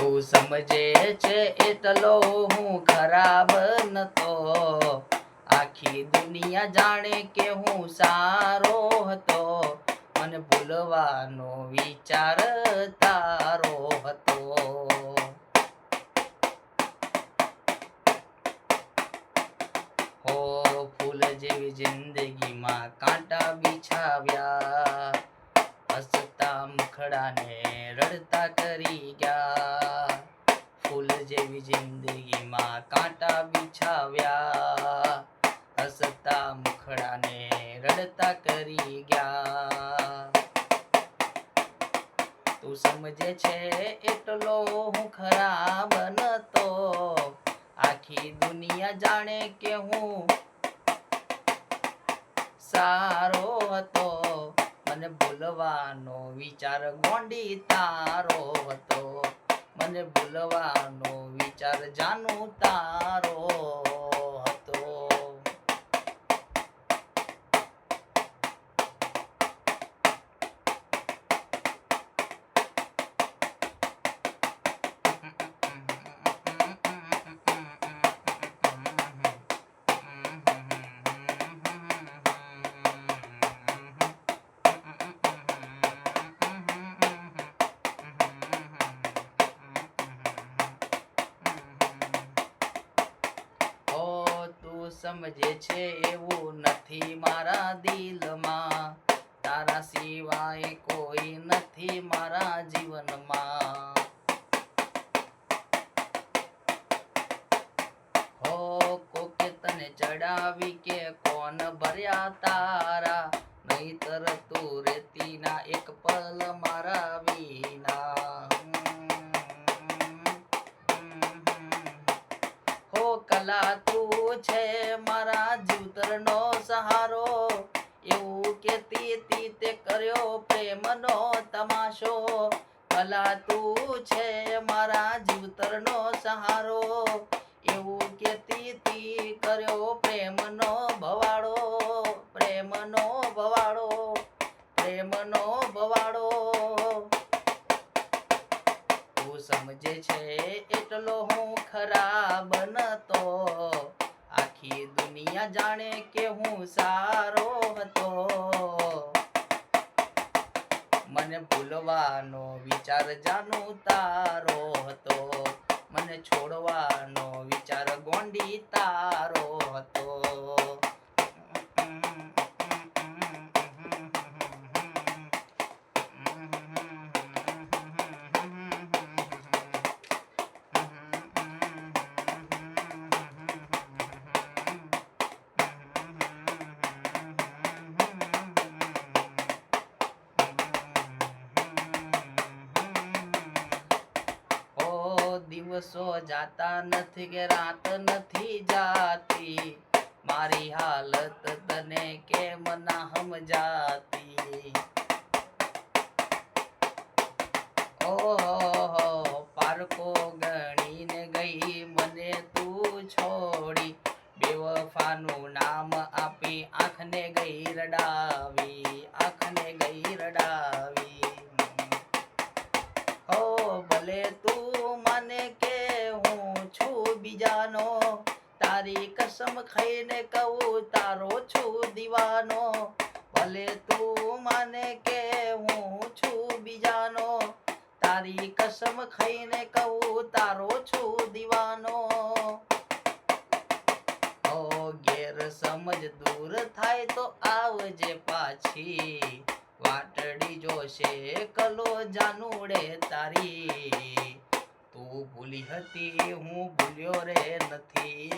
તું સમજે છે એટલો હું ખરાબ નતો, આખી દુનિયા જાણે કે હું સારો હતો, મને ભૂલવાનો વિચાર તારો હતો. હો ફૂલ જેવી જિંદગીમાં કાંટા બિછાવ્યા, હસતા મુખડાને રડતા કરી ગયા. ફૂલ જેવી જિંદગીમાં કાંટા બિછાવ્યા, હસતા મુખડાને રડતા કરી ગયા. તું સમજે છે એટલો હું ખરાબ નતો, આખી દુનિયા જાણે કે હું સારો હતો, મને ભૂલવાનો વિચાર ગોંડી તારો હતો, મને ભૂલવાનો વિચાર જાનું તારો હતો. સમજે છે એવું નથી મારા દિલમાં, તારા સિવાય કોઈ નથી મારા જીવનમાં. હો કોકે તને ચડાવી કે કોણ ભર્યા તારા, નહીતર તું રેતી ના એક પલ મારા વિના. હો કલા તું છે મારા જીવતરનો સહારો, એવું કેતી તી તે કર્યો પ્રેમનો તમાશો. કલા તું છે મારા જીવતરનો સહારો, એવું કેતી તી કર્યો પ્રેમનો ભવાડો, પ્રેમનો ભવાડો, પ્રેમનો ભવાડો. તું સમજે છે એટલો હું ખરાબ નતો, આખી દુનિયા જાણે કે હું સારો હતો, મને ભૂલવાનો વિચાર જાનું તારો હતો, મને છોડવાનો વિચાર ગોંડી તારો હતો. દિવસો જાતા નથી કે રાત નથી જાતી, મારી હાલત તને કેમ ના સમજાતી. ઓહો પારકો ગણીને ગઈ મને તું છોડી, બેવફાનું નામ આપી આંખને ગઈ રડાવી, આંખને ગઈ રડાવી. હો ભલે તું માને કે હું છું બીજાનો, તારી કસમ ખાઈને કહું તારો છું દીવાનો. ભલે તું માને કે હું છું બીજાનો, તારી કસમ ખાઈને કહું તારો છું દીવાનો. ઓ ગેર સમજ દૂર થાય તો આવજે પાછી, વાટડી જોશે કલો જાનુડે તારી. તું ભૂલી હતી હું ભૂલ્યો રે નથી,